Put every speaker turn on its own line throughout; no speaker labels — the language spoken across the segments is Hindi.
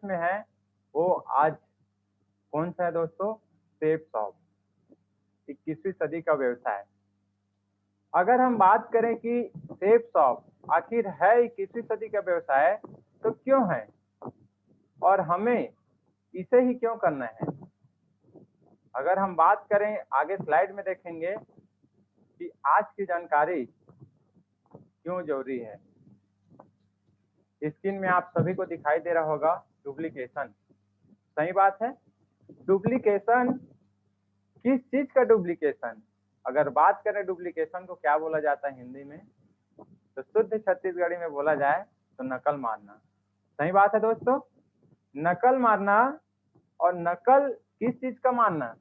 में है वो आज कौन सा है दोस्तों? सेफ शॉप, 21वीं सदी का व्यवसाय। अगर हम बात करें कि सेफ शॉप आखिर है 21वीं सदी का व्यवसाय तो क्यों है और हमें इसे ही क्यों करना है? अगर हम बात करें आगे स्लाइड में देखेंगे कि आज की जानकारी क्यों जरूरी है। स्क्रीन में आप सभी को दिखाई दे रहा होगा डुप्लीकेशन, सही बात है। डुप्लीकेशन, किस चीज का डुप्लीकेशन? अगर बात करें डुप्लीकेशन को क्या बोला जाता है हिंदी में, तो शुद्ध छत्तीसगढ़ी में बोला जाए तो नकल मारना। सही बात है दोस्तों, नकल मारना। और नकल किस चीज का मारना?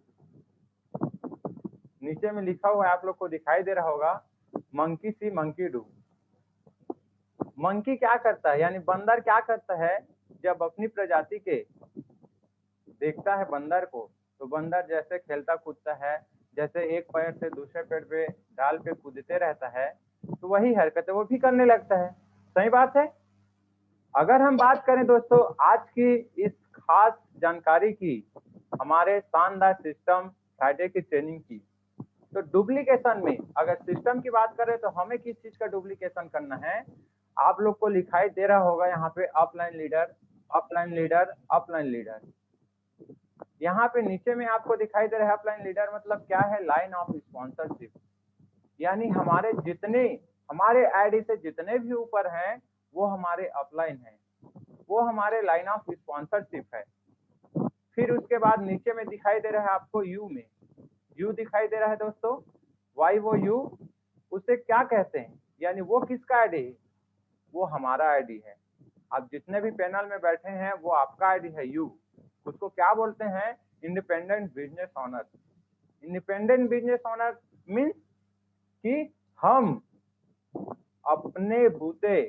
नीचे में लिखा हुआ है, आप लोग को दिखाई दे रहा होगा, monkey C monkey do. Monkey क्या करता है, यानी बंदर क्या करता है, जब अपनी प्रजाति के देखता है बंदर को, तो बंदर जैसे खेलता कूदता है, जैसे एक पैर से दूसरे पैर पे डाल पे कूदते रहता है, तो वही हरकतें वो भी करने लगता है। सही बात है। अगर हम बात करें दोस्तों आज की इस खास जानकारी की, हमारे शानदार सिस्टम फ्राइडे की ट्रेनिंग की, तो डुप्लीकेशन में अगर सिस्टम की बात करें तो हमें किस चीज का डुप्लीकेशन करना है? आप लोग को दिखाई दे रहा होगा यहाँ पे upline leader, upline leader, upline leader. यहाँ पे नीचे में आपको दिखाई दे रहा है अपलाइन लीडर, मतलब क्या है? Line of sponsorship. यानी हमारे जितने, हमारे आईडी से जितने भी ऊपर हैं वो हमारे अपलाइन हैं, वो हमारे लाइन ऑफ स्पॉन्सरशिप है। फिर उसके बाद नीचे में दिखाई दे रहा है आपको यू में, यू दिखाई दे रहा है दोस्तों, वाई वो यू, उसे क्या कहते हैं? यानी वो किसका आईडी है? वो हमारा आईडी है। आप जितने भी पैनल में बैठे हैं वो आपका आईडी है यू। उसको क्या बोलते हैं? Independent business honour. Independent business honour means कि हम अपने बूते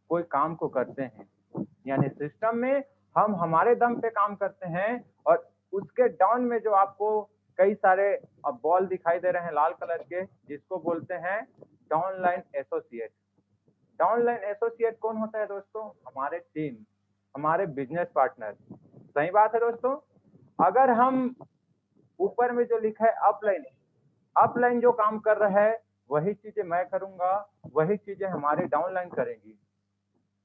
कोई काम को करते हैं, यानी सिस्टम में हम हमारे दम पे काम करते हैं। और उसके डाउन में जो आपको कई सारे अब बॉल दिखाई दे रहे हैं लाल कलर के, जिसको बोलते हैं डाउनलाइन एसोसिएट। डाउनलाइन एसोसिएट कौन होता है दोस्तों? हमारे टीम, हमारे बिजनेस पार्टनर। सही बात है दोस्तों। अगर हम ऊपर में जो लिखा है अपलाइन, अपलाइन जो काम कर रहा है वही चीजें मैं करूंगा, वही चीजें हमारे डाउनलाइन करेगी।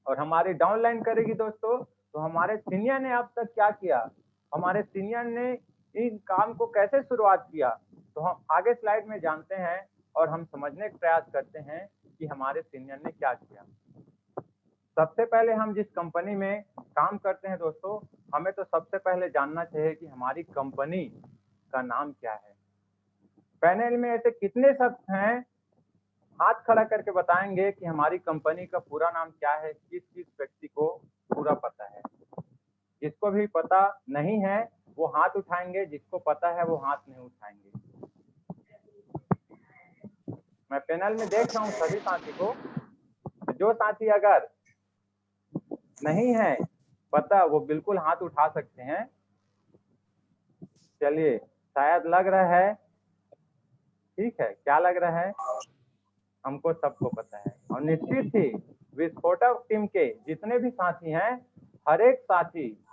और हमारी डाउनलाइन करेगी दोस्तों, तो हमारे सीनियर ने अब तक क्या किया, हमारे सीनियर ने इन काम को कैसे शुरुआत किया, तो हम आगे स्लाइड में जानते हैं और हम समझने का प्रयास करते हैं कि हमारे सीनियर ने क्या किया। सबसे पहले हम जिस कंपनी में काम करते हैं दोस्तों, हमें तो सबसे पहले जानना चाहिए कि हमारी कंपनी का नाम क्या है। पैनल में ऐसे कितने शख्स हैं हाथ खड़ा करके बताएंगे कि हमारी कंपनी का पूरा नाम क्या है? किस किस व्यक्ति को पूरा पता है? जिसको भी पता नहीं है वो हाथ उठाएंगे, जिसको पता है वो हाथ नहीं उठाएंगे। मैं पैनल में देख रहा हूँ सभी साथी को, जो साथी अगर नहीं है पता वो बिल्कुल हाथ उठा सकते हैं। चलिए, शायद लग रहा है, ठीक है, क्या लग रहा है? हमको सबको पता है। और निश्चित ही विस्फोटक टीम के जितने भी साथी हैं, हर एक साथी,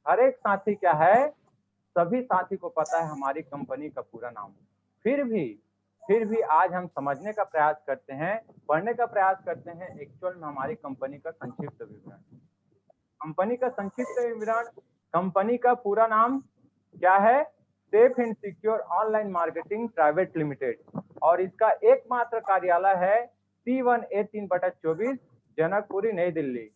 हर एक साथी क्या है, सभी साथी को पता है हमारी कंपनी का पूरा नाम। फिर भी आज हम समझने का प्रयास करते हैं, पढ़ने का प्रयास करते हैं एक्चुअल में हमारी कंपनी का संक्षिप्त विवरण। कंपनी का संक्षिप्त विवरण, कंपनी का पूरा नाम क्या है? Safe and secure online marketing private limited. और इसका एकमात्र कार्यालय है P1A3/24, जनकपुरी, नई दिल्ली।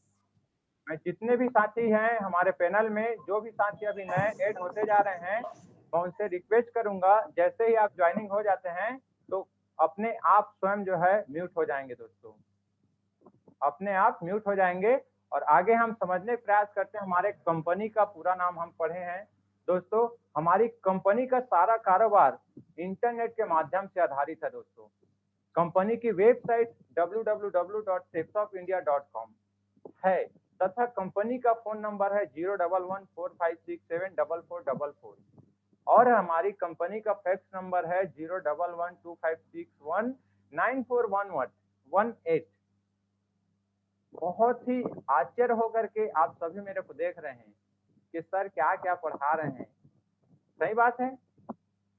मैं जितने भी साथी हैं हमारे पैनल में, जो भी साथी अभी नए ऐड होते जा रहे हैं, मैं उनसे रिक्वेस्ट करूंगा जैसे ही आप ज्वाइनिंग हो जाते हैं तो अपने आप स्वयं जो है म्यूट हो जाएंगे दोस्तों, अपने आप म्यूट हो जाएंगे। और आगे हम समझने का प्रयास करते हैं। हमारे कंपनी का पूरा नाम हम पढ़े हैं दोस्तों। हमारी कंपनी का सारा कारोबार इंटरनेट के माध्यम से आधारित है दोस्तों। कंपनी की वेबसाइट www.safesofindia.com है, तथा कंपनी का फोन नंबर है 01145674444। और हमारी कंपनी का फैक्स नंबर है 0112561941118। बहुत ही आश्चर्य होकर के आप सभी मेरे को देख रहे हैं कि सर क्या क्या पढ़ा रहे हैं। सही बात है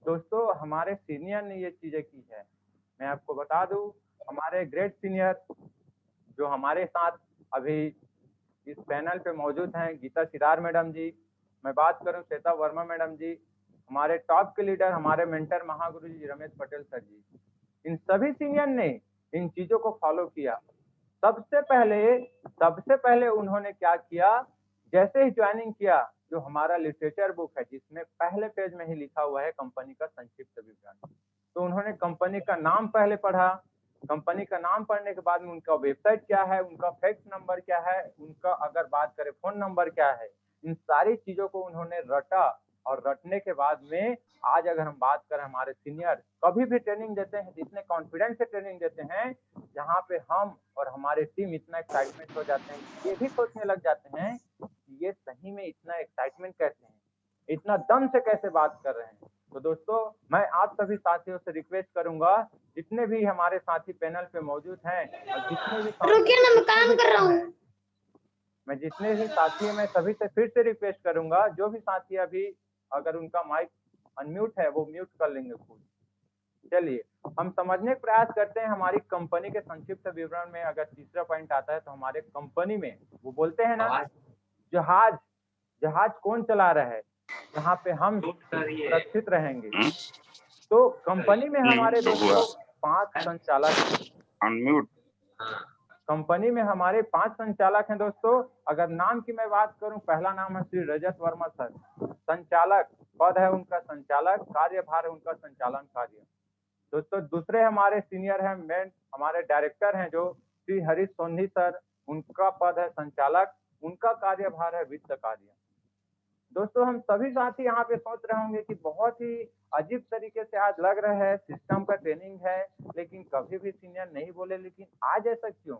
दोस्तों, हमारे सीनियर ने ये चीजें की है। मैं आपको बता दूं, हमारे ग्रेट सीनियर जो हमारे साथ अभी इस पैनल पे मौजूद हैं, गीता सिरार मैडम जी, मैं बात करूं श्वेता वर्मा मैडम जी, हमारे टॉप के लीडर, हमारे मेंटर महागुरु जी रमेश पटेल सर जी, इन सभी सीनियर ने इन चीजों को फॉलो किया। सबसे पहले उन्होंने क्या किया, जैसे ही ज्वाइनिंग किया, जो हमारा लिटरेचर बुक है जिसमें पहले पेज में ही लिखा हुआ है कंपनी का संक्षिप्त विवरण, तो उन्होंने कंपनी का नाम पहले पढ़ा। कंपनी का नाम पढ़ने के बाद में उनका वेबसाइट क्या है, उनका फैक्स नंबर क्या है, उनका अगर बात करें फोन नंबर क्या है, इन सारी चीजों को उन्होंने रटा। और रटने के बाद में आज अगर हम बात करें, हमारे सीनियर कभी भी ट्रेनिंग देते हैं, इतने कॉन्फिडेंस से ट्रेनिंग देते हैं, जहाँ पे हम और हमारे टीम इतना एक्साइटमेंट हो जाते हैं, ये भी सोचने लग जाते हैं कि ये सही में इतना एक्साइटमेंट कैसे है, इतना दम से कैसे बात कर रहे हैं। तो दोस्तों, मैं आप सभी साथियों से रिक्वेस्ट करूंगा, जितने भी हमारे साथी पैनल पे मौजूद हैं और जितने भी
रुकिए ना, मैं काम कर रहा हूँ।
मैं जितने भी साथी हैं, मैं सभी से फिर से रिक्वेस्ट करूंगा, जो भी साथी अभी अगर उनका माइक अनम्यूट है वो म्यूट कर लेंगे खुद। चलिए हम समझने का प्रयास करते हैं। हमारी कंपनी के संक्षिप्त विवरण में अगर तीसरा पॉइंट आता है तो हमारे कंपनी में वो बोलते हैं ना, जहाज जहाज कौन चला रहा है, जहाँ पे हम सुरक्षित रहेंगे। तो कंपनी में हमारे दोस्तों 5 संचालक,
अनम्यूट।
कंपनी में हमारे 5 संचालक हैं दोस्तों। अगर नाम की मैं बात करूं, पहला नाम है श्री रजत वर्मा सर, संचालक पद है उनका संचालक, कार्यभार है उनका संचालन कार्य। दोस्तों दूसरे हमारे सीनियर हैं, मेन हमारे डायरेक्टर हैं जो श्री हरीश सोंधी सर, उनका पद है संचालक, उनका कार्यभार है वित्त कार्य। दोस्तों हम सभी साथी यहाँ पे सोच रहे होंगे कि बहुत ही अजीब तरीके से आज लग रहा है, सिस्टम का ट्रेनिंग है, लेकिन कभी भी सीनियर नहीं बोले, लेकिन आज ऐसा क्यों।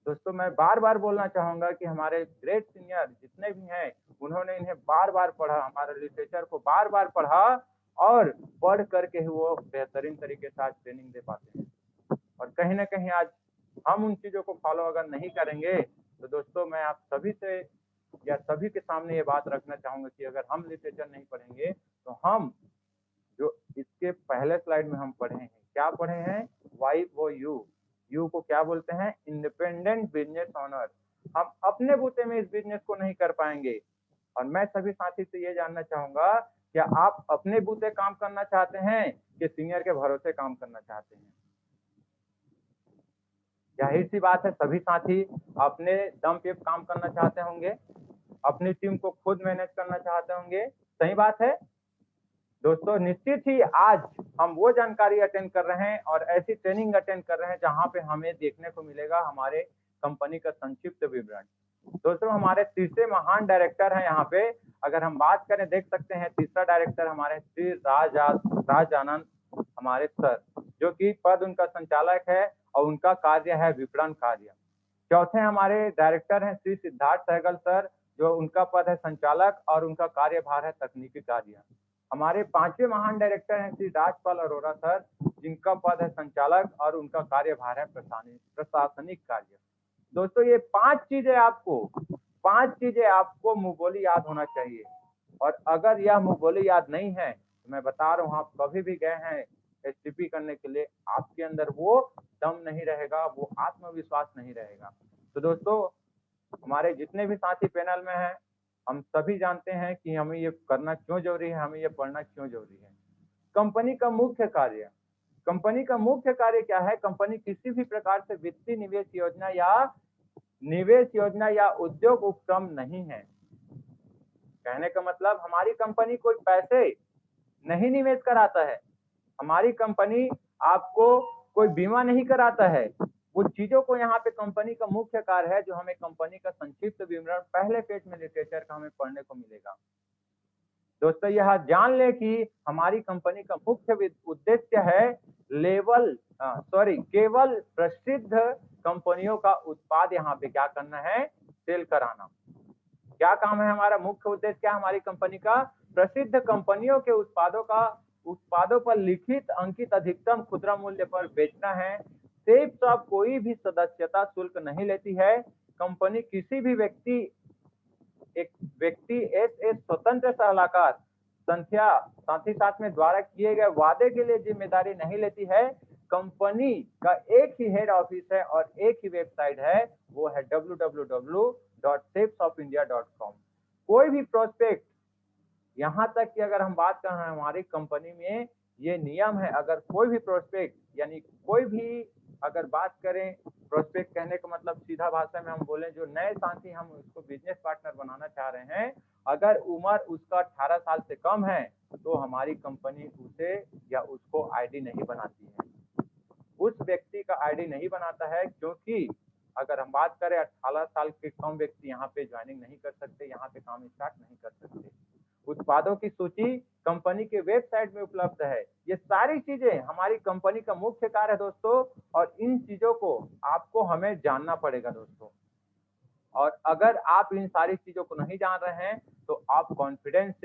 दोस्तों मैं बार बार बोलना चाहूंगा कि हमारे ग्रेट सीनियर जितने भी हैं, उन्होंने इन्हें बार बार पढ़ा, हमारे लिटरेचर को बार बार पढ़ा, और पढ़ करके ही वो बेहतरीन तरीके से आज ट्रेनिंग दे पाते हैं। और कहीं ना कहीं आज हम उन चीजों को फॉलो अगर नहीं करेंगे तो दोस्तों मैं आप सभी से या सभी के सामने ये बात रखना चाहूंगा कि अगर हम लिटरेचर नहीं पढ़ेंगे तो हम जो इसके पहले स्लाइड में हम पढ़े हैं, क्या पढ़े हैं, वाई वो यू को क्या बोलते हैं, इंडिपेंडेंट बिजनेस ओनर। हम अपने बूते में इस बिजनेस को नहीं कर पाएंगे। और मैं सभी साथी से ये जानना चाहूंगा, क्या आप अपने बूते काम करना चाहते हैं कि सीनियर के भरोसे काम करना चाहते हैं। जाहिर सी बात है सभी साथी अपने दम पे काम करना चाहते होंगे, अपनी टीम को खुद मैनेज करना चाहते होंगे। सही बात है दोस्तों, निश्चित ही आज हम वो जानकारी अटेंड कर रहे हैं और ऐसी ट्रेनिंग अटेंड कर रहे हैं जहां पे हमें देखने को मिलेगा हमारे कंपनी का संक्षिप्त विवरण। दोस्तों हमारे तीसरे महान डायरेक्टर हैं यहाँ पे, अगर हम बात करें, देख सकते हैं तीसरा डायरेक्टर हमारे श्री राज आनंद हमारे सर, जो कि पद उनका संचालक है और उनका कार्य है विपणन कार्य। चौथे हमारे डायरेक्टर हैं श्री सिद्धार्थ सहगल सर, जो उनका पद है संचालक और उनका कार्यभार है तकनीकी कार्य। हमारे पांचवें महान डायरेक्टर हैं श्री राजपाल अरोरा सर, जिनका पद है संचालक और उनका कार्यभार है प्रशासनिक कार्य। दोस्तों ये पांच चीजें आपको मुंह बोली याद होना चाहिए। और अगर यह मुंह बोली याद नहीं है तो मैं बता रहा हूँ, आप कभी भी गए हैं एसटीपी करने के लिए, आपके अंदर वो दम नहीं रहेगा, वो आत्मविश्वास नहीं रहेगा। तो दोस्तों हमारे जितने भी साथी पैनल में हैं, हम सभी जानते हैं कि हमें ये करना क्यों जरूरी है, हमें ये पढ़ना क्यों जरूरी है। कंपनी का मुख्य कार्य, कंपनी का मुख्य कार्य क्या है, कंपनी किसी भी प्रकार से वित्तीय निवेश योजना या उद्योग उपक्रम नहीं है। कहने का मतलब हमारी कंपनी कोई पैसे नहीं निवेश कराता है, हमारी कंपनी आपको कोई बीमा नहीं कराता है। वो चीजों को यहाँ पे कंपनी का मुख्य कार्य है, जो हमें कंपनी का संक्षिप्त विवरण पहले पेज में लिटरेचर का हमें पढ़ने को मिलेगा। दोस्तों यह जान ले कि हमारी कंपनी का मुख्य उद्देश्य है केवल प्रसिद्ध कंपनियों का उत्पाद यहाँ पे क्या करना है, सेल कराना। क्या काम है हमारा, मुख्य उद्देश्य क्या, हमारी कंपनी का प्रसिद्ध कंपनियों के उत्पादों पर लिखित अंकित अधिकतम खुदरा मूल्य पर बेचना है, सेफ शॉप कोई भी सदस्यता शुल्क नहीं लेती है। कंपनी किसी भी एक व्यक्ति एस स्वतंत्र सलाहकार संख्या साथ ही साथ में द्वारा किए गए वादे के लिए जिम्मेदारी नहीं लेती है। कंपनी का एक ही हेड ऑफिस है और एक ही वेबसाइट है, वो है www.safeshopindia.com। कोई भी प्रोस्पेक्ट, यहाँ तक कि अगर हम बात कर रहे हैं हमारी कंपनी में ये नियम है, अगर कोई भी प्रोस्पेक्ट यानी कोई भी अगर बात करें, प्रोस्पेक्ट कहने का मतलब सीधा भाषा में हम बोलें जो नए साथी हम उसको बिजनेस पार्टनर बनाना चाह रहे हैं, अगर उम्र उसका 18 साल से कम है तो हमारी कंपनी उसे या उसको आईडी नहीं बनाती है, उस व्यक्ति का आईडी नहीं बनाता है, क्योंकि अगर हम बात करें 18 साल के कम व्यक्ति यहाँ पे ज्वाइनिंग नहीं कर सकते, यहाँ पे काम स्टार्ट नहीं कर सकते। उत्पादों की सूची कंपनी के वेबसाइट में उपलब्ध है। ये सारी चीजें हमारी कंपनी का मुख्य कार्य है दोस्तों, और इन चीजों को आपको हमें जानना पड़ेगा दोस्तों। और अगर आप इन सारी चीजों को नहीं जान रहे हैं तो आप कॉन्फिडेंस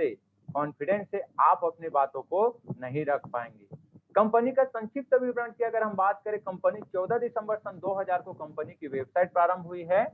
से आप अपनी बातों को नहीं रख पाएंगे। कंपनी का संक्षिप्त विवरण की अगर हम बात करें, कंपनी 14 दिसंबर सन 2000 को कंपनी की वेबसाइट प्रारंभ हुई है।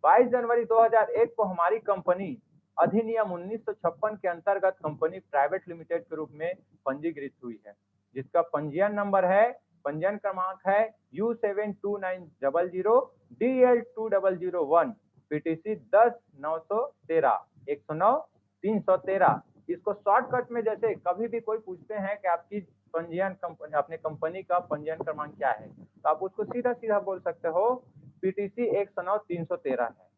22 जनवरी 2001 को हमारी कंपनी अधिनियम 1956 के अंतर्गत कंपनी प्राइवेट लिमिटेड के रूप में पंजीकृत हुई है, जिसका पंजीयन नंबर है, पंजीयन क्रमांक है U729000 DL2001 PTC 10/913 109/313। इसको शॉर्टकट में जैसे कभी भी कोई पूछते हैं कि आपकी पंजीयन अपने कंपनी का पंजीयन क्रमांक क्या है, तो आप उसको सीधा सीधा बोल सकते हो PTC 109/313 है।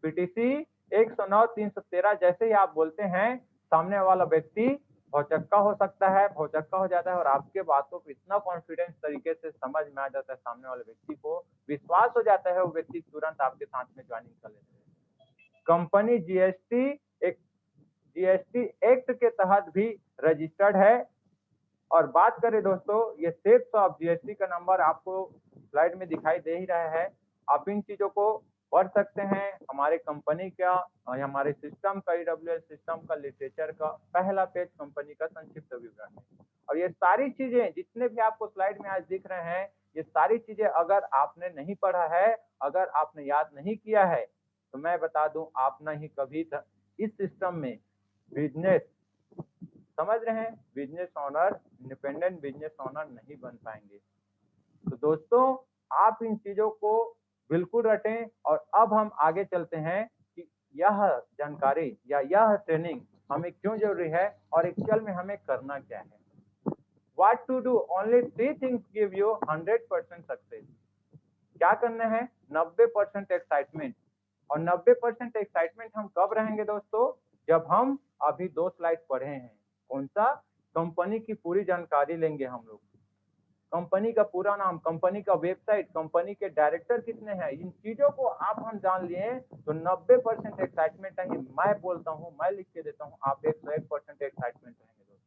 PTC 109/313 जैसे ही आप बोलते हैं, सामने वाला व्यक्ति भौचक्का हो सकता है, भौचक्का हो जाता है और आपके बातों को इतना कॉन्फिडेंस तरीके से समझ में आ जाता है, सामने वाले व्यक्ति को विश्वास हो जाता है, वो व्यक्ति तुरंत आपके साथ में ज्वाइनिंग कर लेते हैं। कंपनी जीएसटी एक्ट के तहत भी रजिस्टर्ड है। और बात करें दोस्तों, ये सेफ शॉप जीएसटी का नंबर आपको स्लाइड में दिखाई दे ही रहा है, आप इन चीजों को पढ़ सकते हैं। हमारे कंपनी का हमारे सिस्टम का ईडब्ल्यूएस सिस्टम का लिटरेचर का पहला पेज कंपनी का संक्षिप्त विवरण है। और ये सारी चीजें जितने भी आपको स्लाइड में आज दिख रहे हैं, ये सारी चीजें अगर आपने नहीं पढ़ा है, अगर आपने याद नहीं किया है, तो मैं बता दूं आप नहीं कभी इस सिस्टम में बिजनेस समझ रहे हैं, business honour, independent business honour नहीं बन पाएंगे। तो दोस्तों आप इन चीजों को बिल्कुल रटें। और अब हम आगे चलते हैं कि यह जानकारी या यह ट्रेनिंग हमें क्यों जरूरी है और एक्चुअल में हमें करना क्या है। What to do? Only 3 things give you 100% success. क्या करना है? 90% एक्साइटमेंट। और 90% एक्साइटमेंट हम कब रहेंगे दोस्तों? जब हम अभी 2 स्लाइड पढ़े हैं। कौन सा? कंपनी की पूरी जानकारी लेंगे हम लोग, कंपनी का पूरा नाम, कंपनी का वेबसाइट, कंपनी के डायरेक्टर कितने हैं, इन चीजों को आप हम जान लिए तो 90% एक्साइटमेंट रहेंगे। मैं बोलता हूँ, मैं लिख के देता हूँ, आप 101% एक्साइटमेंट रहेंगे दोस्तों।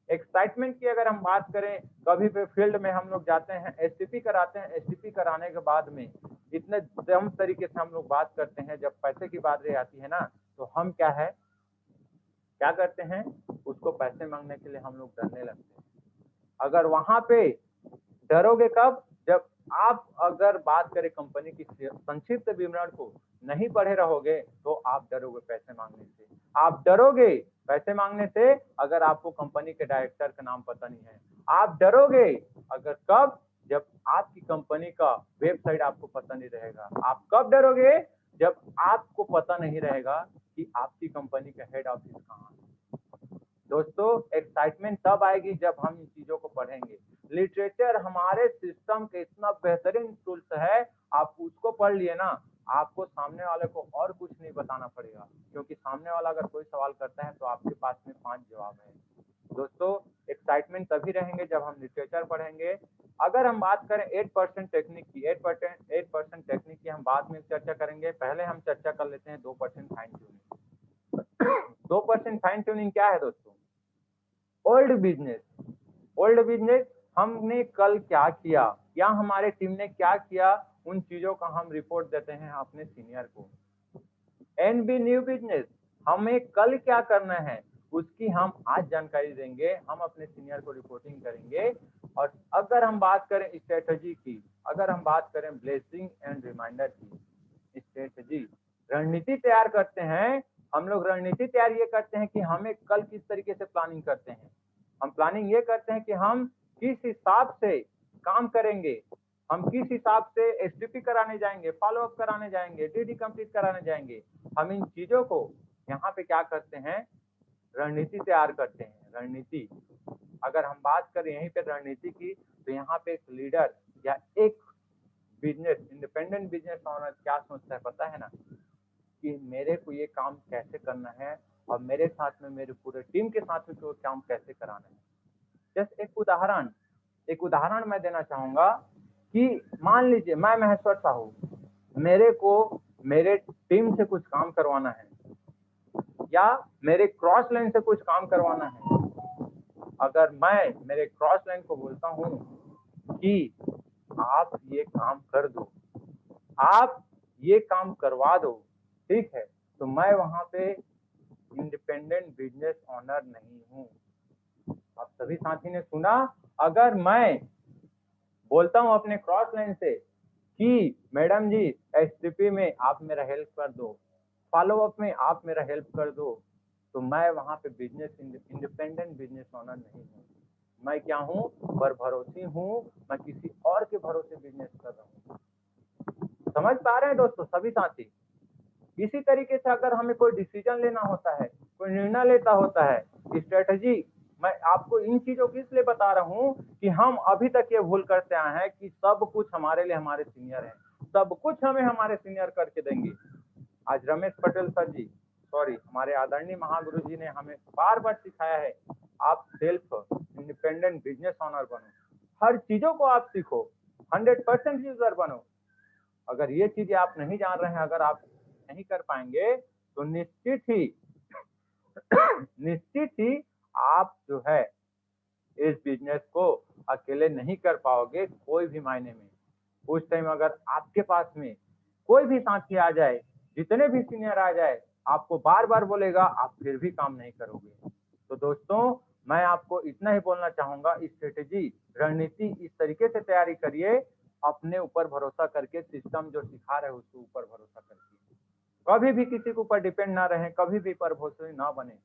एक्साइटमेंट की अगर हम बात करें, कभी भी फील्ड में हम लोग जाते हैं, एसटीपी कराते हैं, एसटीपी कराने के बाद में इतने दम तरीके से हम लोग बात करते हैं, जब पैसे की बात आती है ना, तो हम क्या करते हैं, उसको पैसे मांगने के लिए हम लोग डरने लगते हैं। अगर वहां पे डरोगे कब? जब आप अगर बात करें कंपनी की संक्षिप्त विवरण को नहीं पढ़े रहोगे तो आप डरोगे पैसे मांगने से। आप डरोगे पैसे मांगने से अगर आपको कंपनी के डायरेक्टर का नाम पता नहीं है। आप डरोगे अगर कब? जब आपकी कंपनी का वेबसाइट आपको पता नहीं रहेगा। आप कब डरोगे? जब आपको पता नहीं रहेगा कि आपकी कंपनी का हेड ऑफिस कहाँ है। दोस्तों एक्साइटमेंट तब आएगी जब हम इन चीजों को पढ़ेंगे। लिटरेचर हमारे सिस्टम के इतना बेहतरीन टूल्स है, आप उसको पढ़ लिए ना, आपको सामने वाले को और कुछ नहीं बताना पड़ेगा, क्योंकि सामने वाला अगर कोई सवाल करता है तो आपके पास में 5 जवाब है। दोस्तों एक्साइटमेंट तभी रहेंगे जब हम लिटरेचर पढ़ेंगे। अगर हम बात करें 8% टेक्निक की, 8% टेक्निक की हम बाद में चर्चा करेंगे, पहले हम चर्चा कर लेते हैं 2% फाइन ट्यूनिंग। 2% फाइन ट्यूनिंग क्या है दोस्तों? ओल्ड बिजनेस हमने कल क्या किया या हमारे टीम ने क्या किया, उन चीजों का हम रिपोर्ट देते हैं अपने सीनियर को। एनबी न्यू बिजनेस, हमें कल क्या करना है उसकी हम आज जानकारी देंगे, हम अपने सीनियर को रिपोर्टिंग करेंगे। और अगर हम बात करें स्ट्रेटजी की, अगर हम बात करें ब्लेसिंग एंड रिमाइंडर की, स्ट्रेटजी रणनीति तैयार करते हैं हम लोग। रणनीति तैयार ये करते हैं कि हमें कल किस तरीके से प्लानिंग करते हैं। हम प्लानिंग ये करते हैं कि हम किस हिसाब से काम करेंगे, हम किस हिसाब से एसटीपी कराने जाएंगे, फॉलो अप कराने जाएंगे, डीडी कंप्लीट कराने जाएंगे। हम इन चीजों को यहाँ पे क्या करते हैं, रणनीति तैयार करते हैं। रणनीति, अगर हम बात करें यहीं पे रणनीति की, तो यहाँ पे एक लीडर या एक बिजनेस इंडिपेंडेंट बिजनेस ओनर क्या सोचता है पता है ना, कि मेरे को ये काम कैसे करना है और मेरे साथ में मेरे पूरे टीम के साथ में तो काम कैसे कराना है। जैसे एक उदाहरण मैं देना चाहूंगा कि मान लीजिए मैं महेश्वर साहू, मेरे को मेरे टीम से कुछ काम करवाना है या मेरे क्रॉस लाइन से कुछ काम करवाना है। अगर मैं मेरे क्रॉस लाइन को बोलता हूँ कि आप ये काम कर दो, आप ये काम करवा दो, ठीक है, तो मैं वहां पे इंडिपेंडेंट बिजनेस ओनर नहीं हूँ। आप सभी साथी ने सुना, अगर मैं बोलता हूँ अपने क्रॉस लाइन से कि मैडम जी एसटीपी में आप मेरा हेल्प कर दो, फॉलो अप में आप मेरा हेल्प कर दो, तो मैं वहां पे बिजनेस इंडिपेंडेंट बिजनेस ओनर नहीं हूँ। मैं क्या हूँ, पर भरोसी हूँ, मैं किसी और के भरोसे बिजनेस कर रहा हूँ। समझ पा रहे हैं दोस्तों सभी साथी। इसी तरीके से अगर हमें कोई डिसीजन लेना होता है, कोई निर्णय लेता होता है, स्ट्रेटजी, मैं आपको इन चीजों को इसलिए बता रहा हूँ कि हम अभी तक ये भूल करते आए हैं कि सब कुछ हमारे लिए हमारे सीनियर हैं, सब कुछ हमें हमारे सीनियर करके देंगे। आज रमेश पटेल सर जी, सॉरी, हमारे आदरणीय महागुरु जी ने हमें बार बार सिखाया है, आप सेल्फ इंडिपेंडेंट बिजनेस ओनर बनो, हर चीजों को आप सीखो, 100% यूजर बनो। अगर ये चीजें आप नहीं जान रहे हैं, अगर आप नहीं कर पाएंगे, तो निश्चित ही आप जो है इस बिजनेस को अकेले नहीं कर पाओगे कोई भी मायने में। उस टाइम अगर आपके पास में कोई भी साथी आ जाए, जितने भी सीनियर आ जाए, आपको बार बार बोलेगा, आप फिर भी काम नहीं करोगे। तो दोस्तों, मैं आपको इतना ही बोलना चाहूंगा, स्ट्रेटेजी रणनीति इस तरीके से तैयारी करिए, अपने ऊपर भरोसा करके, सिस्टम जो सिखा रहे उसके ऊपर भरोसा करके, कभी भी किसी के ऊपर डिपेंड ना रहे, कभी भी पर भरोसे ना बने।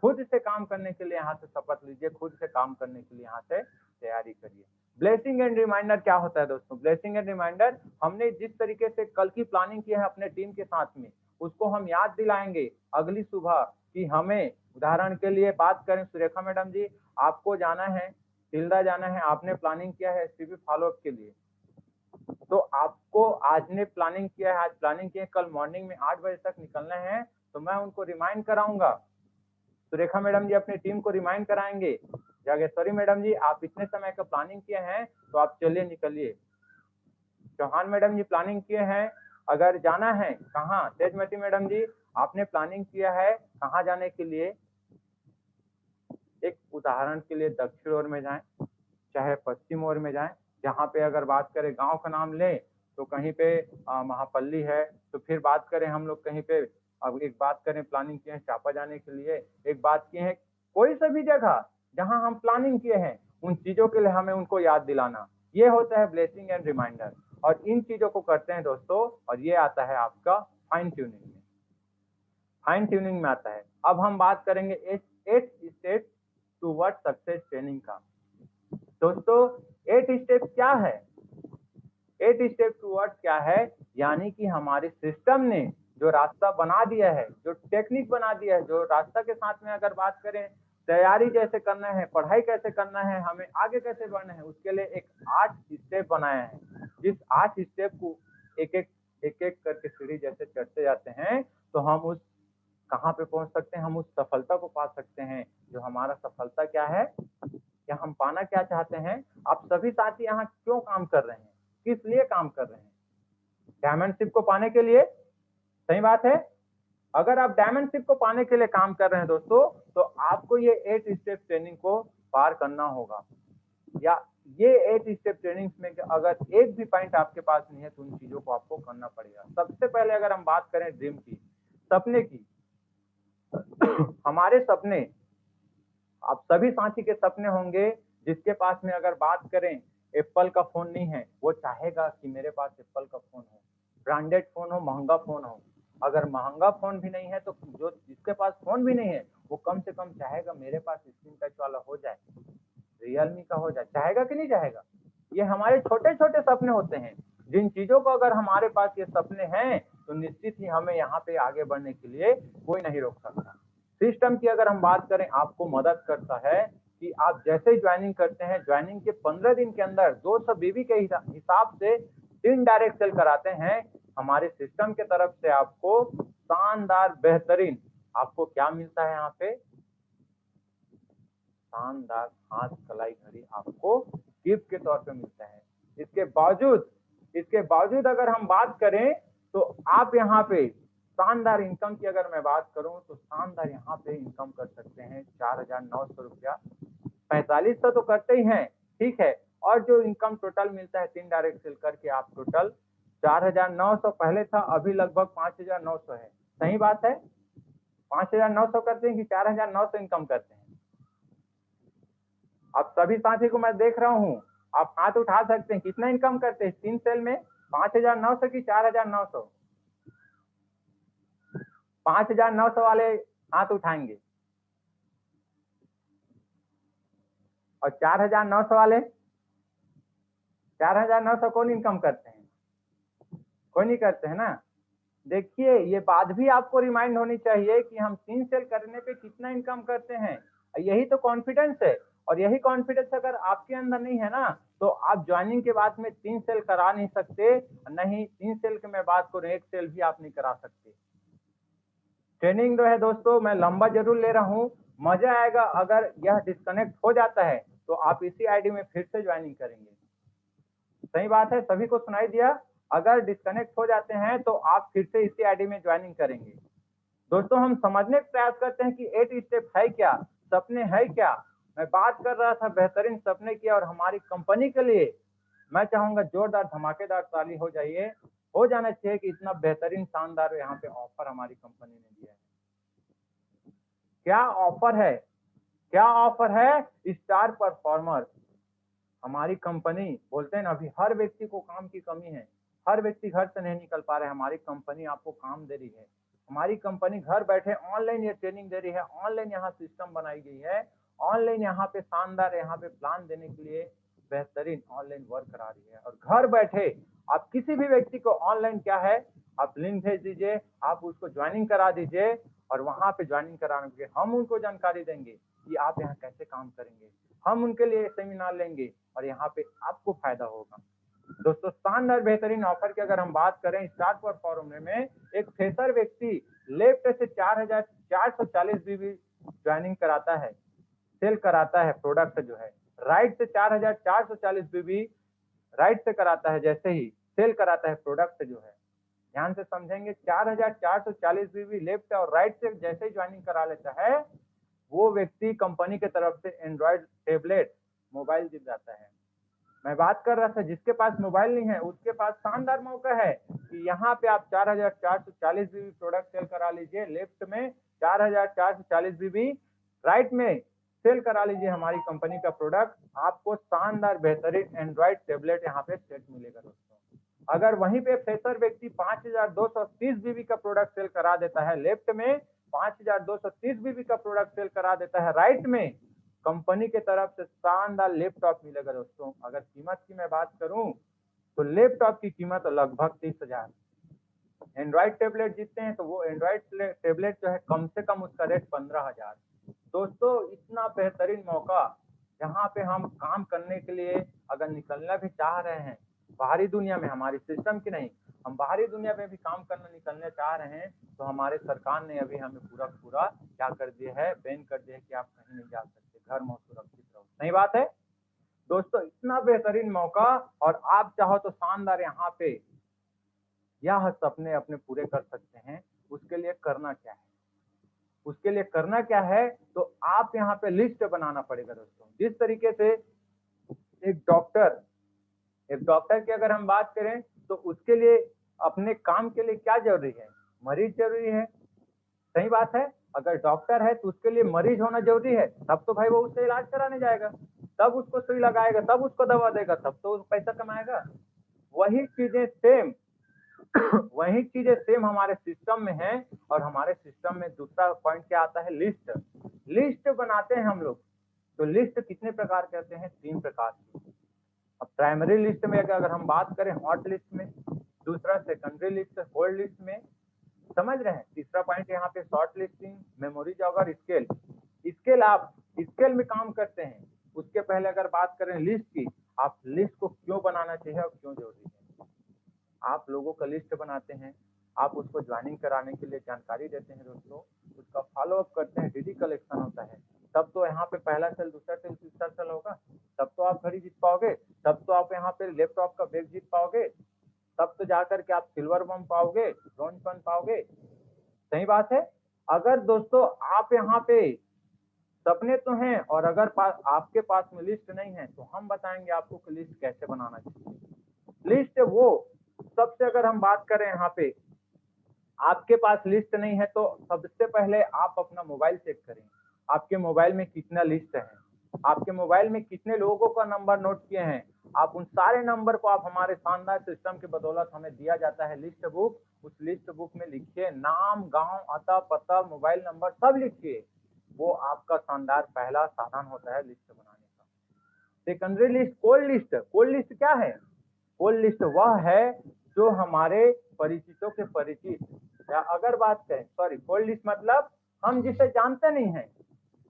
खुद से काम करने के लिए यहाँ से शपथ लीजिए, खुद से काम करने के लिए यहाँ से तैयारी करिए। ब्लेसिंग एंड रिमाइंडर क्या होता है दोस्तों? ब्लेसिंग एंड रिमाइंडर, हमने जिस तरीके से कल की प्लानिंग की है अपने टीम के साथ में, उसको हम याद दिलाएंगे अगली सुबह कि हमें, उदाहरण के लिए बात करें, सुरेखा मैडम जी, आपको जाना है तिल्दा जाना है, आपने प्लानिंग किया है एसटीपी फॉलोअप के लिए, तो आपको आज ने प्लानिंग किया है, आज प्लानिंग किया है, कल मॉर्निंग में 8 बजे तक निकलना है, तो मैं उनको रिमाइंड कराऊंगा। सुरेखा मैडम जी अपनी टीम को रिमाइंड कराएंगे, जागेश्वरी मैडम जी आप इतने समय का प्लानिंग किए हैं, तो आप चलिए निकलिए। चौहान मैडम जी प्लानिंग किए हैं, अगर जाना है कहाँ, तेजमती मैडम जी आपने प्लानिंग किया है कहाँ जाने के लिए, एक उदाहरण के लिए दक्षिण ओर में जाएं, चाहे पश्चिम ओर में जाएं। जहाँ पे अगर बात करें गांव का नाम लें तो कहीं पे महापल्ली है, तो फिर बात करें हम लोग कहीं पे, अब एक बात करें प्लानिंग किए हैं चापा जाने के लिए, एक बात किए हैं कोई सा भी जगह जहाँ हम प्लानिंग किए हैं, उन चीजों के लिए हमें उनको याद दिलाना, ये होता है ब्लेसिंग एंड रिमाइंडर। और इन चीजों को करते हैं दोस्तों, और ये आता है आपका फाइन ट्यूनिंग में, फाइन ट्यूनिंग में आता है। अब हम बात करेंगे 8 स्टेप टूवर्ड सक्सेस ट्रेनिंग का। दोस्तों 8 स्टेप क्या है? 8 स्टेप टूवर्ड्स क्या है? यानी कि हमारे सिस्टम ने जो रास्ता बना दिया है, जो टेक्निक बना दिया है, जो रास्ता के साथ में अगर बात करें तैयारी कैसे करना है, पढ़ाई कैसे करना है, हमें आगे कैसे बढ़ना है, उसके लिए एक 8 स्टेप बनाया है। जिस 8 स्टेप को एक एक करके सीढ़ी जैसे चढ़ते जाते हैं, तो हम उस कहाँ पे पहुंच सकते हैं, हम उस सफलता को पा सकते हैं। जो हमारा सफलता क्या है, या हम पाना क्या चाहते हैं। आप सभी साथी यहाँ क्यों काम कर रहे हैं, किस लिए काम कर रहे हैं? डायमंडशिप को पाने के लिए, सही बात है। अगर आप डायमंडशिप को पाने के लिए काम कर रहे हैं दोस्तों, तो आपको ये 8 स्टेप ट्रेनिंग को पार करना होगा। या ये 8 स्टेप ट्रेनिंग में अगर एक भी पॉइंट आपके पास नहीं है, तो उन चीजों को आपको करना पड़ेगा। सबसे पहले अगर हम बात करें ड्रीम की, सपने की, हमारे सपने, आप सभी साथी के सपने होंगे जिसके पास में अगर बात करें एप्पल का फोन नहीं है, वो चाहेगा कि मेरे पास एप्पल का फोन हो, ब्रांडेड फोन हो, महंगा फोन हो। अगर महंगा फोन भी नहीं है तो जो जिसके पास फोन भी नहीं है वो कम से कम चाहेगा मेरे पास स्क्रीन टच वाला हो जाए, रियलमी का हो जाए। चाहेगा कि नहीं चाहेगा? ये हमारे छोटे छोटे सपने होते हैं, जिन चीजों को अगर हमारे पास ये सपने हैं तो निश्चित ही हमें यहाँ पे आगे बढ़ने के लिए कोई नहीं रोक सकता। सिस्टम की अगर हम बात करें, आपको मदद करता है कि आप जैसे ही ज्वाइनिंग करते हैं, ज्वाइनिंग के 15 दिन के अंदर 200 बीबी के हिसाब से 3 डायरेक्ट सेल कराते हैं हमारे सिस्टम के तरफ से। आपको शानदार बेहतरीन आपको क्या मिलता है यहाँ पे? शानदार हाथ कलाई घड़ी आपको गिफ्ट के तौर पे मिलता है। इसके बावजूद अगर हम बात करें तो आप यहाँ पे शानदार इनकम की अगर मैं बात करूं तो शानदार यहाँ पे इनकम कर सकते हैं 4,900 रुपया। 4500 तो करते ही हैं, ठीक है, और जो इनकम टोटल मिलता है 3 डायरेक्ट सेल करके आप टोटल 4,900 पहले था, अभी लगभग 5,900 है। सही बात है? 5,900 करते हैं कि 4,900 इनकम करते हैं? अब सभी साथी को मैं देख रहा हूँ, आप हाथ उठा सकते हैं। कितना इनकम करते हैं 3 सेल में? 5,900 की 4,900? 5,900 वाले हाथ उठाएंगे, और 4,900 वाले? 4,900 कौन इनकम करते हैं? कोई नहीं करते है ना। देखिए, ये बात भी आपको रिमाइंड होनी चाहिए कि हम 3 सेल करने पे कितना इनकम करते हैं। यही तो कॉन्फिडेंस है, और यही कॉन्फिडेंस अगर आपके अंदर नहीं है ना तो आप ज्वाइनिंग के बाद में 3 सेल करा नहीं सकते। नहीं, 3 सेल की मैं बात करूं, 1 सेल भी आप नहीं करा सकते। ट्रेनिंग जो है दोस्तों मैं लंबा जरूर ले रहा हूं, मजा आएगा। अगर यह डिस्कनेक्ट हो जाता है तो आप इसी आईडी में फिर से ज्वाइनिंग करेंगे। सही बात है, सभी को सुनाई दिया? अगर डिस्कनेक्ट हो जाते हैं तो आप फिर से इसी आईडी में ज्वाइनिंग करेंगे। दोस्तों, हम समझने का प्रयास करते हैं कि 8 स्टेप है क्या, सपने है क्या। मैं बात कर रहा था बेहतरीन सपने की, और हमारी कंपनी के लिए मैं चाहूंगा जोरदार धमाकेदार ताली हो जाना चाहिए कि इतना बेहतरीन शानदार यहाँ पे ऑफर हमारी कंपनी ने दिया है। क्या ऑफर है? क्या ऑफर है? Star performer. हमारी कंपनी, बोलते हैं ना, अभी हर व्यक्ति को काम की कमी है, हर व्यक्ति घर से नहीं निकल पा रहा है, हमारी कंपनी आपको काम दे रही है। हमारी कंपनी घर बैठे ऑनलाइन ये ट्रेनिंग दे रही है, ऑनलाइन यहाँ सिस्टम बनाई गई है, ऑनलाइन यहाँ पे शानदार यहाँ पे प्लान देने के लिए बेहतरीन ऑनलाइन वर्क करा रही है। और घर बैठे आप किसी भी व्यक्ति को ऑनलाइन क्या है, आप लिंक भेज दीजिए, आप उसको ज्वाइनिंग करा दीजिए, और वहां पे ज्वाइनिंग कराने के हम उनको जानकारी देंगे कि आप यहाँ कैसे काम करेंगे। हम उनके लिए सेमिनार लेंगे और यहाँ पे आपको फायदा होगा। दोस्तों, शानदार बेहतरीन ऑफर की अगर हम बात करें, स्टार परफॉर्मर में एक फ्रेशर व्यक्ति लेफ्ट से 4,440 बीबी ज्वाइनिंग कराता है, सेल कराता है प्रोडक्ट जो है। राइट से 4,440 बीबी राइट से कराता है, जैसे ही सेल कराता है प्रोडक्ट जो है। ध्यान से समझेंगे, 4,440 बीबी लेफ्ट और राइट से जैसे ही ज्वाइनिंग करा लेता है, वो व्यक्ति कंपनी की तरफ से एंड्रॉइड टैबलेट मोबाइल दिया जाता है। मैं बात कर रहा था, जिसके पास मोबाइल नहीं है उसके पास शानदार मौका है कि यहाँ पे आप 4,440 बीबी प्रोडक्ट सेल करा लीजिए, लेफ्ट में 4,440 बीबी, राइट में सेल करा लीजिए हमारी कंपनी का प्रोडक्ट। आपको शानदार बेहतरीन एंड्रॉइड टैबलेट यहाँ पे सेट मिलेगा दोस्तों। अगर वहीं पे फ्रेशर व्यक्ति 5,230 बीबी का प्रोडक्ट सेल करा देता है लेफ्ट में, 5,230 बीबी का प्रोडक्ट सेल करा देता है राइट में, कंपनी के तरफ से शानदार लैपटॉप मिलेगा दोस्तों। अगर कीमत की मैं बात करूं तो लैपटॉप की कीमत लगभग 30,000। एंड्रॉइड टैबलेट जीतते हैं तो वो एंड्रॉइड टैबलेट जो है कम से कम उसका रेट 15,000। दोस्तों, इतना बेहतरीन मौका जहाँ पे हम काम करने के लिए अगर निकलना भी चाह रहे हैं बाहरी दुनिया में, हमारी सिस्टम की नहीं, हम बाहरी दुनिया में भी काम करना निकलने चाह रहे हैं, तो हमारे सरकार ने अभी हमें पूरा क्या कर दिया है, बैन कर दिया है कि आप कहीं नहीं जा सकते, घर में सुरक्षित रहो। सही बात है दोस्तों, इतना बेहतरीन मौका, और आप चाहो तो शानदार यहाँ पे यह सपने अपने पूरे कर सकते हैं। उसके लिए करना क्या है? उसके लिए करना क्या है, तो आप यहाँ पे लिस्ट बनाना पड़ेगा दोस्तों। जिस तरीके से एक डॉक्टर की अगर हम बात करें तो उसके लिए अपने काम के लिए क्या जरूरी है? मरीज जरूरी है। सही बात है। अगर डॉक्टर है तो उसके लिए मरीज होना जरूरी है, तब तो भाई वो उससे इलाज कराने जाएगा, तब उसको सुई लगाएगा, तब उसको दवा देगा, तब तो वो पैसा कमाएगा। वही चीजें सेम वही चीजें सेम हमारे सिस्टम में है। और हमारे सिस्टम में दूसरा पॉइंट क्या आता है, लिस्ट। लिस्ट बनाते हैं हम लोग। तो लिस्ट कितने प्रकार के होते हैं, 3 प्रकार की। अब प्राइमरी लिस्ट में अगर हम बात करें हॉट लिस्ट में, दूसरा सेकेंडरी लिस्ट होल्ड लिस्ट में, समझ रहे हैं। तीसरा पॉइंट यहाँ पे शॉर्ट लिस्टिंग, मेमोरी जॉग और स्केल। स्केल आप स्केल में काम करते हैं। उसके पहले अगर बात करें लिस्ट की, आप लिस्ट को क्यों बनाना चाहिए और क्यों जरूरी है। आप लोगों का लिस्ट बनाते हैं, आप उसको ज्वाइनिंग कराने के लिए जानकारी देते हैं दोस्तों, उसका फॉलो अप करते हैं, डीडी कलेक्शन होता है, तब तो यहाँ पे पहला सेल, दूसरा सेल, तीसरा सेल होगा, तब तो आप घड़ी जीत पाओगे, तब तो आप यहाँ पे लैपटॉप का बैग जीत पाओगे, तब तो जाकर के आप सिल्वर बम पाओगे, ब्रॉन्ज बम पाओगे। सही बात है। अगर दोस्तों आप यहाँ पे सपने तो हैं और अगर आपके पास में लिस्ट नहीं है, तो हम बताएंगे आपको कि लिस्ट कैसे बनाना चाहिए। लिस्ट वो सबसे, अगर हम बात करें यहाँ पे, आपके पास लिस्ट नहीं है तो सबसे पहले आप अपना मोबाइल चेक करें, आपके मोबाइल में कितना लिस्ट है, आपके मोबाइल में कितने लोगों का नंबर नोट किए हैं। आप उन सारे नंबर को आप हमारे शानदार सिस्टम की बदौलत हमें दिया जाता है लिस्ट बुक, उस लिस्ट बुक में लिखिए नाम, गांव, अता पता, मोबाइल नंबर सब लिखिए। वो आपका शानदार पहला साधन होता है लिस्ट बनाने का। Secondary list, cold list. Cold list क्या है, कोल्ड लिस्ट वह है जो हमारे परिचितों के परिचित, या अगर बात करें, सॉरी, कोल्ड लिस्ट मतलब हम जिसे जानते नहीं हैं।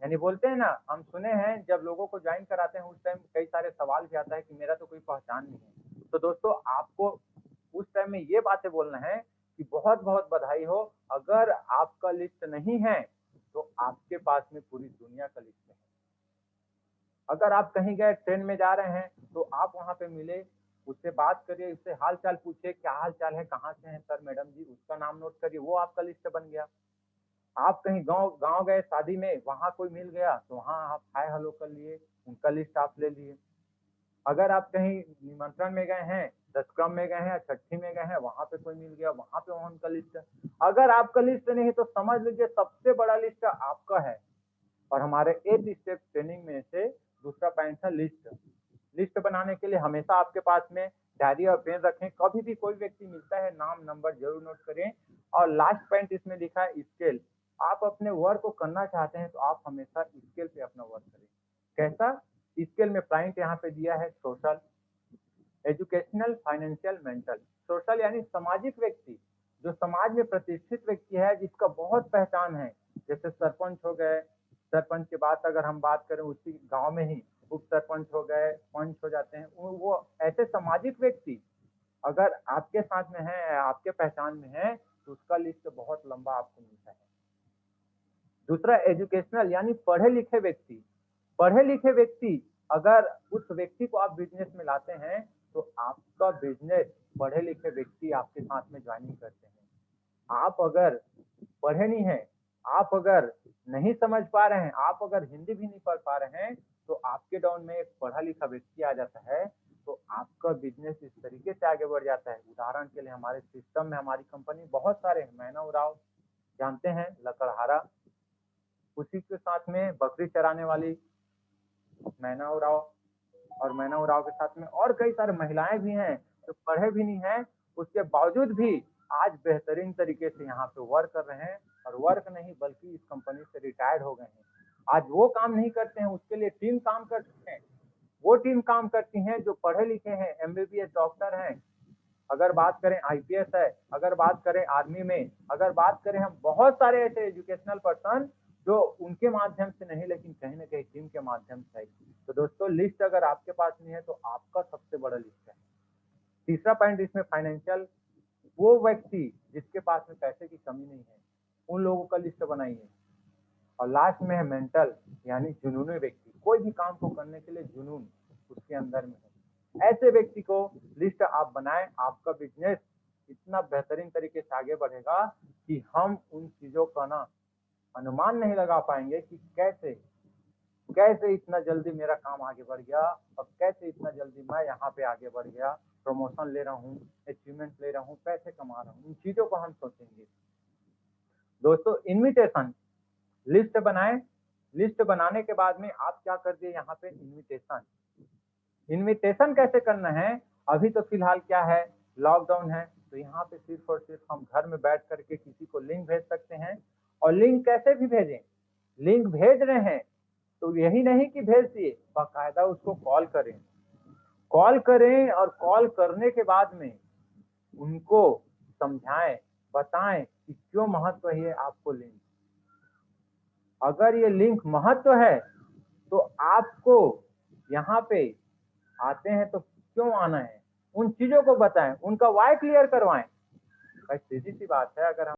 यानी बोलते हैं ना, हम सुने हैं जब लोगों को ज्वाइन कराते हैं उस टाइम कई सारे सवाल भी आता है कि मेरा तो कोई पहचान नहीं है। तो दोस्तों आपको उस टाइम में ये बातें बोलना है कि बहुत बहुत बधाई हो, अगर आपका लिस्ट नहीं है तो आपके पास में पूरी दुनिया का लिस्ट है। अगर आप कहीं गए, ट्रेन में जा रहे हैं, तो आप वहां पे मिले, उससे बात करिए, उससे हाल चाल पूछिए, क्या हाल चाल है, कहाँ से हैं सर, मैडम जी, उसका नाम नोट करिए, वो आपका लिस्ट बन गया। आप कहीं गांव गांव गए शादी में, वहां कोई मिल गया तो वहां आप हाय हेलो कर लिए, उनका लिस्ट आप ले लिए। अगर आप कहीं निमंत्रण में गए हैं, 10 क्रम में गए हैं, छठी में गए हैं, वहां पे कोई मिल गया, वहां पे वहां उनका लिस्ट है। अगर आपका लिस्ट नहीं है तो समझ लीजिए सबसे बड़ा लिस्ट आपका है। और हमारे 8 स्टेप ट्रेनिंग में से दूसरा पॉइंट है लिस्ट। लिस्ट बनाने के लिए हमेशा आपके पास में डायरी और पेन रखें, कभी भी कोई व्यक्ति मिलता है नाम नंबर जरूर नोट करें। और लास्ट पॉइंट इसमें लिखा है स्केल। आप अपने वर्क को करना चाहते हैं तो आप हमेशा स्केल पे अपना वर्क करें। कैसा स्केल में पॉइंट यहाँ पे दिया है, social, educational, financial, mental. Social यानी सामाजिक व्यक्ति, जो समाज में प्रतिष्ठित व्यक्ति है, जिसका बहुत पहचान है, जैसे सरपंच हो गए, सरपंच के बाद अगर हम बात करें उसी गांव में ही उप सरपंच हो गए, पंच हो जाते हैं, वो ऐसे सामाजिक व्यक्ति अगर आपके साथ में है, आपके पहचान में है, तो उसका लिस्ट बहुत लंबा आपको मिलता है। दूसरा एजुकेशनल यानी पढ़े लिखे व्यक्ति। पढ़े लिखे व्यक्ति, अगर उस व्यक्ति को आप बिजनेस में लाते हैं तो आपका बिजनेस पढ़े लिखे व्यक्ति आपके साथ में ज्वाइनिंग करते हैं। आप अगर पढ़े नहीं हैं, आप अगर नहीं समझ पा रहे हैं, आप अगर हिंदी भी नहीं पढ़ पा रहे हैं, तो आपके डाउन में एक पढ़ा लिखा व्यक्ति आ जाता है, तो आपका बिजनेस इस तरीके से आगे बढ़ जाता है। उदाहरण के लिए हमारे सिस्टम में हमारी कंपनी बहुत सारे हैं, मैना उराव जानते हैं, लकड़हारा, उसी के साथ में बकरी चराने वाली मैना उराव, और मैना उराव के साथ में और कई सारे महिलाएं भी हैं जो पढ़े भी नहीं हैं, उसके बावजूद भी आज बेहतरीन तरीके से यहाँ पे वर्क कर रहे हैं। और वर्क नहीं बल्कि इस कंपनी से रिटायर्ड हो गए हैं। आज वो काम नहीं करते हैं, उसके लिए टीम काम करते हैं। वो टीम काम करती हैं जो पढ़े लिखे हैं, एमबीबीएस डॉक्टर हैं। अगर बात करें आईपीएस है, अगर बात करें आर्मी में, अगर बात करें, हम बहुत सारे ऐसे एजुकेशनल पर्सन जो उनके माध्यम से नहीं, लेकिन कहीं ना कहीं टीम के माध्यम से है। तो दोस्तों लिस्ट अगर आपके पास नहीं है तो आपका सबसे बड़ा लिस्ट है। तीसरा पॉइंट इसमें फाइनेंशियल, वो व्यक्ति जिसके पास में पैसे की कमी नहीं है, उन लोगों का लिस्ट बनाइए। और लास्ट में है मेंटल यानी जुनूनी व्यक्ति, कोई भी काम को करने के लिए जुनून उसके अंदर में है, ऐसे व्यक्ति को लिस्ट आप बनाएं। आपका बिजनेस इतना बेहतरीन तरीके से आगे बढ़ेगा कि हम उन चीजों का ना अनुमान नहीं लगा पाएंगे कि कैसे कैसे इतना जल्दी मेरा काम आगे बढ़ गया और कैसे इतना जल्दी मैं यहाँ पे आगे बढ़ गया, प्रमोशन ले रहा हूँ, अचीवमेंट ले रहा हूँ, पैसे कमा रहा हूँ, इन चीजों को हम सोचेंगे। दोस्तों इनविटेशन, लिस्ट बनाए, लिस्ट बनाने के बाद में आप क्या कर दिए यहाँ पे इनविटेशन। इनविटेशन कैसे करना है, अभी तो फिलहाल क्या है, लॉकडाउन है, तो यहाँ पे सिर्फ और सिर्फ हम घर में बैठ करके किसी को लिंक भेज सकते हैं। और लिंक कैसे भी भेजें, लिंक भेज रहे हैं तो यही नहीं कि भेज दिए, बाकायदा उसको कॉल करें, कॉल करें और कॉल करने के बाद में उनको समझाएं, बताएं कि क्यों महत्व है आपको लिंक। अगर ये लिंक महत्व है तो आपको यहाँ पे आते हैं तो क्यों आना है, उन चीजों को बताएं, उनका वाई क्लियर करवाएं। भाई सीधी सी बात है, अगर हम